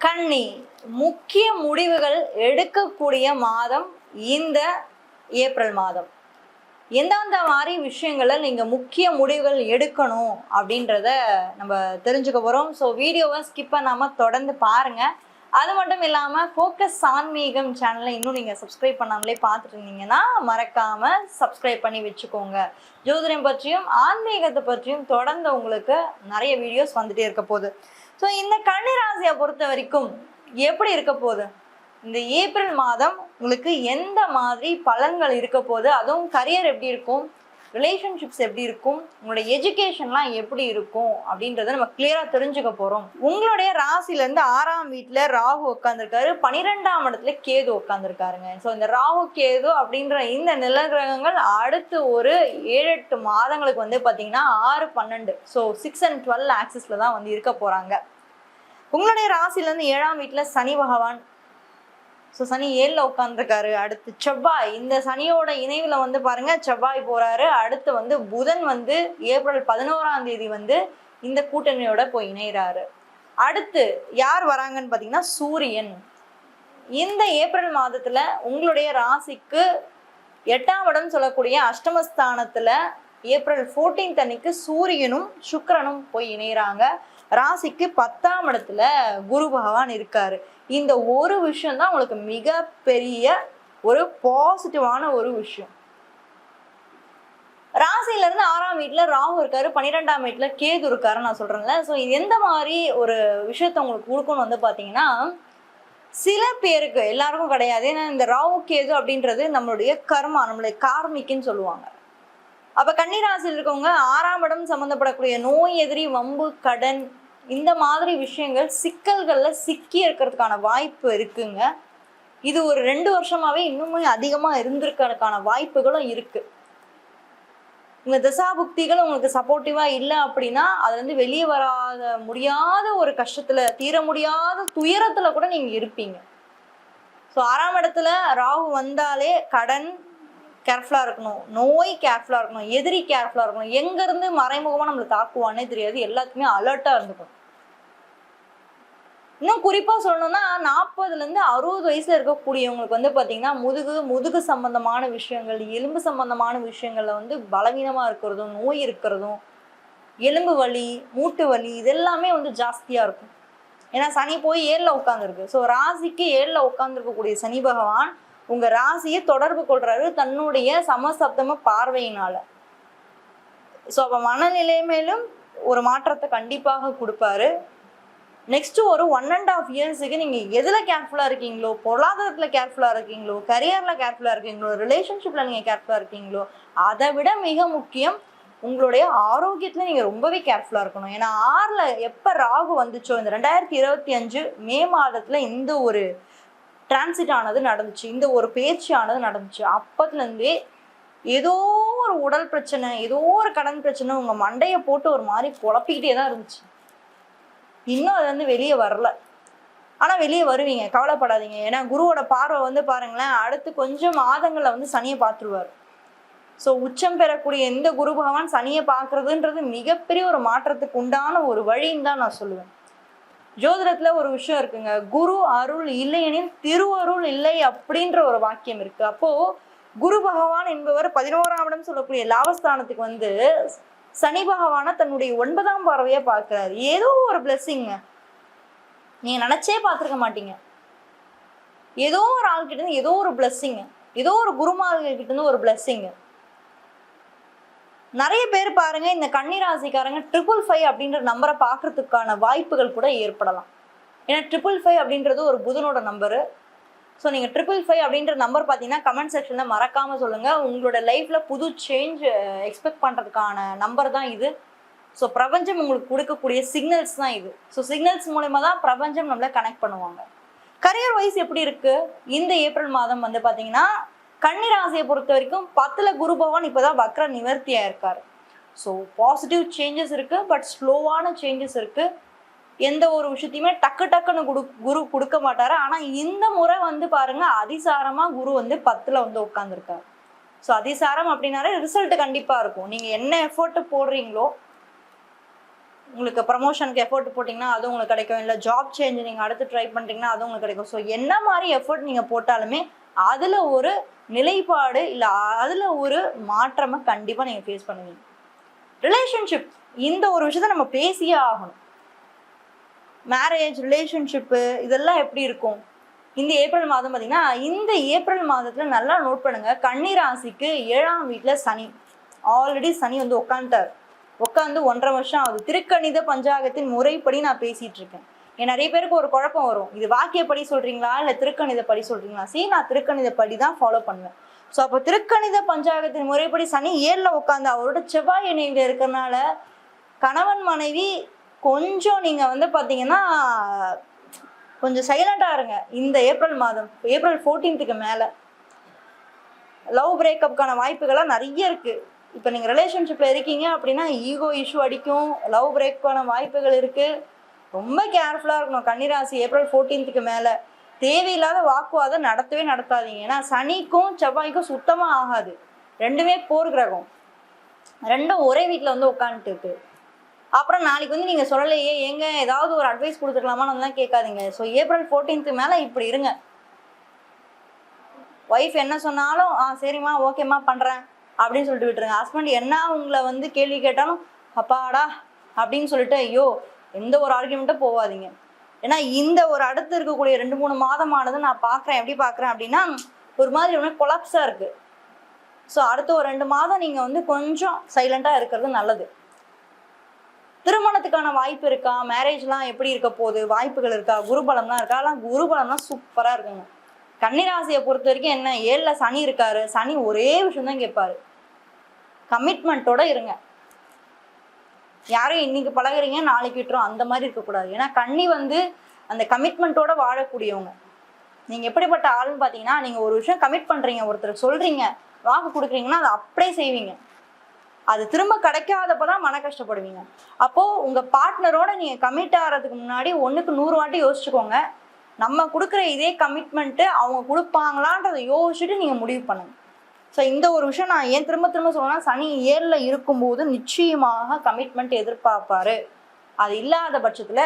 கன்னி முக்கிய முடிவுகள் எடுக்கக்கூடிய மாதம் இந்த ஏப்ரல் மாதம். எந்தெந்த மாதிரி விஷயங்களை நீங்கள் முக்கிய முடிவுகள் எடுக்கணும் அப்படின்றத நம்ம தெரிஞ்சுக்க போகிறோம். ஸோ வீடியோவை ஸ்கிப் பண்ணாமல் தொடர்ந்து பாருங்கள். அது மட்டும் இல்லாமல் ஃபோக்கஸ் ஆன்மீகம் சேனலை இன்னும் நீங்கள் சப்ஸ்கிரைப் பண்ணாமலே பார்த்துட்டு இருந்தீங்கன்னா மறக்காமல் சப்ஸ்கிரைப் பண்ணி வச்சுக்கோங்க. ஜோதிடம் பற்றியும் ஆன்மீகத்தை பற்றியும் தொடர்ந்து உங்களுக்கு நிறைய வீடியோஸ் வந்துட்டே இருக்க போகுது. ஸோ இந்த கன்னி ராசியை பொறுத்த வரைக்கும் எப்படி இருக்க போகுது, இந்த ஏப்ரல் மாதம் உங்களுக்கு எந்த மாதிரி பலன்கள் இருக்க போகுது, அதுவும் கரியர் எப்படி இருக்கும், ரிலேஷன்ஷிப்ஸ் எப்படி இருக்கும், உங்களுடைய எஜுகேஷன்லாம் எப்படி இருக்கும் அப்படின்றத நம்ம கிளியரா தெரிஞ்சுக்க போறோம். உங்களுடைய ராசில இருந்து 6ஆம் வீட்டுல ராகு உட்காந்துருக்காரு, 12ஆம் இடத்துல கேது உட்காந்துருக்காருங்க. ஸோ இந்த ராகு கேது அப்படின்ற இந்த நில கிரகங்கள் அடுத்து ஒரு 7-8 மாதங்களுக்கு வந்து பாத்தீங்கன்னா 6, 12 ஸோ 6 and 12 ஆக்சிஸ்ல தான் வந்து இருக்க போறாங்க. உங்களுடைய ராசில இருந்து 7ஆம் வீட்டுல சனி பகவான், ஸோ சனி 7ல் உட்காந்துருக்காரு. அடுத்து செவ்வாய், இந்த சனியோட இணைவுல வந்து பாருங்க செவ்வாய் போறாரு. அடுத்து வந்து புதன் வந்து ஏப்ரல் 11ஆம் தேதி வந்து இந்த கூட்டணியோட போய் இணைகிறாரு. அடுத்து யார் வராங்கன்னு பார்த்தீங்கன்னா சூரியன். இந்த ஏப்ரல் மாதத்துல உங்களுடைய ராசிக்கு 8ஆம் இடம் சொல்லக்கூடிய அஷ்டமஸ்தானத்துல ஏப்ரல் 14 அன்னைக்கு சூரியனும் சுக்கிரனும் போய் இணைகிறாங்க. ராசிக்கு 10ஆம் இடத்துல குரு பகவான் இருக்காரு. இந்த ஒரு விஷயம் தான் உங்களுக்கு மிகப்பெரிய ஒரு பாசிட்டிவான ஒரு விஷயம். ராசியில இருந்து 6ஆம் வீட்டுல ராகு இருக்காரு, 12ஆம் வீட்டுல கேது இருக்காரு நான் சொல்றேன்ல. ஸோ இது எந்த மாதிரி ஒரு விஷயத்த உங்களுக்கு கொடுக்கணும் வந்து பாத்தீங்கன்னா, சில பேருக்கு, எல்லாருக்கும் கிடையாது. ஏன்னா இந்த ராகு கேது அப்படின்றது நம்மளுடைய கர்மா, நம்மளுடைய கார்மிக்குன்னு சொல்லுவாங்க. அப்ப கன்னிராசியில் இருக்கவங்க 6ஆம் இடம் சம்பந்தப்படக்கூடிய நோய், எதிரி, வம்பு, கடன், இந்த மாதிரி விஷயங்கள் சிக்கல்கள்ல சிக்கி இருக்கிறதுக்கான வாய்ப்பு இருக்குங்க. இது ஒரு 2 வருஷமாவே இன்னுமே அதிகமா இருந்திருக்கிறதுக்கான வாய்ப்புகளும் இருக்கு. உங்க தசாபுக்திகள் உங்களுக்கு சப்போர்ட்டிவா இல்லை அப்படின்னா அதுல இருந்து வெளியே வராத முடியாத ஒரு கஷ்டத்துல, தீர முடியாத துயரத்துல கூட நீங்க இருப்பீங்க. ஸோ 6ஆம் இடத்துல ராகு வந்தாலே கடன் கேர்ஃபுல்லா இருக்கணும், நோய் கேர்ஃபுல்லா இருக்கணும், எதிரி கேர்ஃபுல்லா இருக்கணும், எங்க இருந்து மறைமுகமா நம்மளை தாக்குவானே தெரியாது, எல்லாத்துக்குமே அலர்ட்டா இருந்துக்கணும். இன்னும் குறிப்பா சொல்லணும்னா 40ல இருந்து 60 வயசுல இருக்கக்கூடியவங்களுக்கு வந்து பாத்தீங்கன்னா முதுகு சம்பந்தமான விஷயங்கள், எலும்பு சம்பந்தமான விஷயங்கள்ல வந்து பலவீனமா இருக்கிறதும், நோய் இருக்கிறதும், எலும்பு வலி, மூட்டு வலி, இதெல்லாமே வந்து ஜாஸ்தியா இருக்கும். ஏன்னா சனி போய் 7ல் உட்காந்துருக்கு. ஸோ ராசிக்கு 7ல் உட்காந்துருக்கக்கூடிய சனி பகவான் உங்க ராசியை தொடர்பு கொள்றாரு தன்னுடைய சமசப்தம பார்வையினால. ஸோ அப்ப மனநிலை மேலும் ஒரு மாற்றத்தை கண்டிப்பாக கொடுப்பாரு. நெக்ஸ்ட் ஒரு 1.5 இயர்ஸுக்கு நீங்க எதுல கேர்ஃபுல்லா இருக்கீங்களோ, பொருளாதாரத்துல கேர்ஃபுல்லா இருக்கீங்களோ, கரியர்ல கேர்ஃபுல்லா இருக்கீங்களோ, ரிலேஷன்ஷிப்ல நீங்க கேர்ஃபுல்லா இருக்கீங்களோ, அதை விட மிக முக்கியம் உங்களுடைய ஆரோக்கியத்துல நீங்க ரொம்பவே கேர்ஃபுல்லா இருக்கணும். ஏன்னா 6ல் எப்ப ராகு வந்துச்சோ, இந்த 2025 மே மாதத்துல இந்த ஒரு டிரான்சிட் ஆனது நடந்துச்சு, இந்த ஒரு பேச்சானது நடந்துச்சு. அப்பத்துல இருந்தே ஏதோ ஒரு உடல் பிரச்சனை, ஏதோ ஒரு கடன் பிரச்சனை உங்க மண்டையை போட்டு ஒரு மாதிரி குழப்பிக்கிட்டே தான் இருந்துச்சு. இன்னும் அது வந்து வெளியே வரல. ஆனா வெளியே வருவீங்க, கவலைப்படாதீங்க. ஏன்னா குருவோட பார்வை வந்து பாருங்களேன், அடுத்து கொஞ்சம் மாதங்கள்ல வந்து சனியை பார்த்துருவாரு. ஸோ உச்சம் பெறக்கூடிய இந்த குரு பகவான் சனியை பார்க்கறதுன்றது மிகப்பெரிய ஒரு மாற்றத்துக்கு உண்டான ஒரு வழின்னு தான் நான் சொல்லுவேன். ஜோதிடத்துல ஒரு விஷயம் இருக்குங்க, குரு அருள் இல்லையெனில் திருவருள் இல்லை அப்படின்ற ஒரு வாக்கியம் இருக்கு. அப்போ குரு பகவான் என்பவர் 11ஆம் இடம் சொல்லக்கூடிய லாபஸ்தானத்துக்கு வந்து சனி பகவான தன்னுடைய 9ஆம் பார்வையா பார்க்கிறாரு. ஏதோ ஒரு பிளெஸிங்க, நீங்க நினைச்சே பார்த்துருக்க மாட்டீங்க. ஏதோ ஒரு ஆள்கிட்ட இருந்து ஏதோ ஒரு பிளெஸிங்க, ஏதோ ஒரு குருமார்கள் கிட்ட இருந்து ஒரு பிளெஸிங்க. நிறைய பேர் பாருங்க, இந்த கன்னிராசிக்காரங்க 555 அப்படின்ற நம்பரை பார்க்கறதுக்கான வாய்ப்புகள் கூட ஏற்படலாம். ஏன்னா 555 அப்படின்றது ஒரு புதனோட நம்பரு. ஸோ நீங்கள் 555 அப்படின்ற நம்பர் பார்த்தீங்கன்னா கமெண்ட் செக்ஷனில் மறக்காம சொல்லுங்க. உங்களோட லைஃப்ல புது சேஞ்ச் எக்ஸ்பெக்ட் பண்ணுறதுக்கான நம்பர் தான் இது. ஸோ பிரபஞ்சம் உங்களுக்கு கொடுக்கக்கூடிய சிக்னல்ஸ் தான் இது. ஸோ சிக்னல்ஸ் மூலமா தான் பிரபஞ்சம் நம்மளை கனெக்ட் பண்ணுவாங்க. கரியர் வைஸ் எப்படி இருக்கு இந்த ஏப்ரல் மாதம் வந்து பார்த்தீங்கன்னா, கன்னிராசியை பொறுத்த வரைக்கும் 10ல் குரு பகவான் இப்போதான் வக்ர நிவர்த்தியா இருக்காரு. ஸோ பாசிட்டிவ் சேஞ்சஸ் இருக்கு, பட் ஸ்லோவான சேஞ்சஸ் இருக்கு. எந்த ஒரு விஷயத்தையுமே டக்குன்னு குரு கொடுக்க மாட்டாரு. ஆனா இந்த முறை வந்து பாருங்க, அதிசாரமா குரு வந்து 10ல் வந்து உட்காந்துருக்காரு. ஸோ அதிசாரம் அப்படின்னாலே ரிசல்ட் கண்டிப்பா இருக்கும். நீங்க என்ன எஃபோர்ட் போடுறீங்களோ, உங்களுக்கு ப்ரமோஷனுக்கு எஃபோர்ட் போட்டிங்கன்னா அது உங்களுக்கு கிடைக்கும், இல்லை ஜாப் சேஞ்ச் நீங்கள் அடுத்து ட்ரை பண்ணுறீங்கன்னா அதுவும் உங்களுக்கு கிடைக்கும். ஸோ என்ன மாதிரி எஃபோர்ட் நீங்கள் போட்டாலுமே அதில் ஒரு நிலைப்பாடு இல்லை அதில் ஒரு மாற்றமாக கண்டிப்பாக நீங்கள் ஃபேஸ் பண்ணுவீங்க. ரிலேஷன்ஷிப் இந்த ஒரு விஷயத்த நம்ம பேசியே ஆகணும். மேரேஜ், ரிலேஷன்ஷிப்பு இதெல்லாம் எப்படி இருக்கும் இந்த ஏப்ரல் மாதம் பார்த்தீங்கன்னா, இந்த ஏப்ரல் மாதத்தில் நல்லா நோட் பண்ணுங்க. கன்னி ராசிக்கு 7ஆம் வீட்டில் சனி, ஆல்ரெடி சனி வந்து உட்காந்து 1.5 வருஷம் ஆகுது. திருக்கணித பஞ்சாங்கத்தின் முறைப்படி நான் பேசிட்டு இருக்கேன். நிறைய பேருக்கு ஒரு குழப்பம் வரும், இது வாக்கியப்படி சொல்றீங்களா இல்லை திருக்கணித படி சொல்றீங்களா? நான் திருக்கணித படி தான் ஃபாலோ பண்ணுவேன். ஸோ அப்போ திருக்கணித பஞ்சாங்கத்தின் முறைப்படி சனி 7ல் உட்காந்து அவரோட செவ்வாய் இணைவில் இருக்கிறதுனால கணவன் மனைவி கொஞ்சம் நீங்க வந்து பாத்தீங்கன்னா கொஞ்சம் சைலண்டா இருங்க. இந்த ஏப்ரல் மாதம், ஏப்ரல் 14க்கு மேல லவ் பிரேக்கப்கான வாய்ப்புகள்லாம் நிறைய இருக்கு. இப்போ நீங்க ரிலேஷன்ஷிப்ல இருக்கீங்க அப்படின்னா ஈகோ இஷ்யூ அடிக்கும், லவ் பிரேக்கான வாய்ப்புகள் இருக்கு. ரொம்ப கேர்ஃபுல்லா இருக்கணும். கன்னிராசி ஏப்ரல் 14க்கு மேல தேவையில்லாத வாக்குவாதம் நடத்தாதீங்க. ஏன்னா சனிக்கும் செவ்வாய்க்கும் சுத்தமா ஆகாது. ரெண்டுமே போர் கிரகம், ரெண்டும் ஒரே வீட்டுல வந்து உட்காந்துட்டு இருக்கு. அப்புறம் நாளைக்கு வந்து நீங்க சொல்லலையே ஏங்க ஏதாவது ஒரு அட்வைஸ் கொடுத்துருக்கலாமான்னு கேட்காதீங்க. ஸோ ஏப்ரல் 14க்கு மேல இப்படி இருங்க. ஒய்ஃப் என்ன சொன்னாலும் சரிம்மா ஓகேம்மா பண்றேன் அப்படின்னு சொல்லிட்டு விட்டுருங்க. ஹஸ்பண்ட் என்ன உங்களை வந்து கேள்வி கேட்டாலும் அப்பாடா அப்படின்னு சொல்லிட்டு ஐயோ எந்த ஒரு ஆர்கியூமெண்ட்டும் போவாதீங்க. ஏன்னா இந்த ஒரு அடுத்து இருக்கக்கூடிய 2-3 மாதமானது நான் பார்க்குறேன். எப்படி பார்க்குறேன் அப்படின்னா ஒரு மாதிரி கொலாப்ஸாக இருக்கு. ஸோ அடுத்த ஒரு 2 மாதம் நீங்கள் வந்து கொஞ்சம் சைலண்டாக இருக்கிறது நல்லது. திருமணத்துக்கான வாய்ப்பு இருக்கா, மேரேஜ்லாம் எப்படி இருக்க போகுது, வாய்ப்புகள் இருக்கா, குருபலம்லாம் இருக்கா? எல்லாம் குருபலம்லாம் சூப்பராக இருக்குங்க. கன்னிராசியை பொறுத்த வரைக்கும் என்ன, 7ல் சனி இருக்காரு. சனி ஒரே விஷயம் தான் கேட்பாரு, கமிட்மெண்ட்டோட இருங்க. யாரும் இன்னைக்கு பழகுறீங்க நாளைக்கு விட்டுரும் அந்த மாதிரி இருக்கக்கூடாது. ஏன்னா கன்னி வந்து அந்த கமிட்மெண்ட்டோட வாழக்கூடியவங்க. நீங்க எப்படிப்பட்ட ஆளுன்னு பார்த்தீங்கன்னா, நீங்க ஒரு விஷயம் கமிட் பண்றீங்க, ஒருத்தர் சொல்றீங்க, வாக்கு கொடுக்குறீங்கன்னா அதை அப்படியே செய்வீங்க. அது திரும்ப கிடைக்காதப்பதான் மன கஷ்டப்படுவீங்க. அப்போ உங்க பார்ட்னரோட நீங்க கமிட் ஆகிறதுக்கு முன்னாடி 1க்கு 100 வாட்டி யோசிச்சுக்கோங்க. நம்ம கொடுக்குற இதே கமிட்மெண்ட்டு அவங்க கொடுப்பாங்களான்றதை யோசிச்சுட்டு நீங்க முடிவு பண்ணுங்க. ஸோ இந்த ஒரு விஷயம் நான் ஏன் திரும்ப சொல்லணும்னா, சனி 7ல் இருக்கும்போது நிச்சயமாக கமிட்மெண்ட் எதிர்பார்ப்பாரு. அது இல்லாத பட்சத்தில்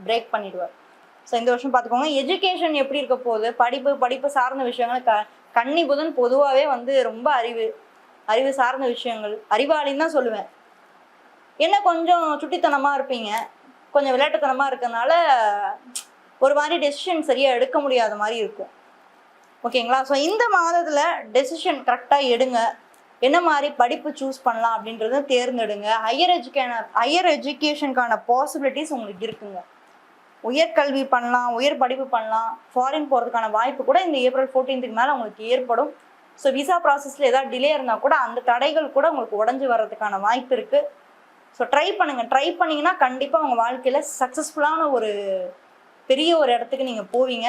பிரேக் பண்ணிடுவார். ஸோ இந்த வருஷம் பார்த்துக்கோங்க. எஜுகேஷன் எப்படி இருக்க போகுது, படிப்பு சார்ந்த விஷயங்கள். கன்னி புதன் பொதுவாகவே வந்து ரொம்ப அறிவு சார்ந்த விஷயங்கள், அறிவாளின்னு தான் சொல்லுவேன். என்ன கொஞ்சம் சுட்டித்தனமாக இருப்பீங்க, கொஞ்சம் விளையாட்டுத்தனமாக இருக்கிறதுனால ஒரு மாதிரி டெசிஷன் சரியாக எடுக்க முடியாத மாதிரி இருக்கும். ஓகேங்களா? ஸோ இந்த மாதத்தில் டெசிஷன் கரெக்டாக எடுங்க. என்ன மாதிரி படிப்பு சூஸ் பண்ணலாம் அப்படின்றத தேர்ந்தெடுங்க. ஹையர் எஜுகேஷனுக்கான பாசிபிலிட்டிஸ் உங்களுக்கு இருக்குங்க. உயர்கல்வி பண்ணலாம், உயர் படிப்பு பண்ணலாம், ஃபாரின் போகிறதுக்கான வாய்ப்பு கூட இந்த ஏப்ரல் 14க்கு மேலே உங்களுக்கு ஏற்படும். ஸோ விசா ப்ராசஸில் ஏதாவது டிலே இருந்தால் கூட அந்த தடைகள் கூட உங்களுக்கு உடஞ்சி வர்றதுக்கான வாய்ப்பு இருக்குது. ஸோ ட்ரை பண்ணிங்கன்னா கண்டிப்பாக உங்கள் வாழ்க்கையில் சக்ஸஸ்ஃபுல்லான ஒரு பெரிய ஒரு இடத்துக்கு நீங்கள் போவீங்க.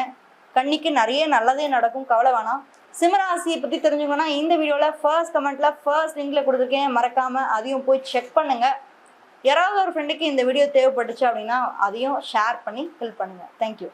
கன்னிக்கு நிறைய நல்லதே நடக்கும், கவலை வேணாம். சிம்மராசியை பற்றி தெரிஞ்சுக்கணும்னா இந்த வீடியோவில் ஃபர்ஸ்ட் கமெண்ட்டில் ஃபர்ஸ்ட் லிங்கில் கொடுத்துருக்கேன், மறக்காமல் அதையும் போய் செக் பண்ணுங்கள். யாராவது ஒரு ஃப்ரெண்டுக்கு இந்த வீடியோ தேவைப்பட்டுச்சு அப்படின்னா அதையும் ஷேர் பண்ணி ஹெல்ப் பண்ணுங்கள். தேங்க்யூ.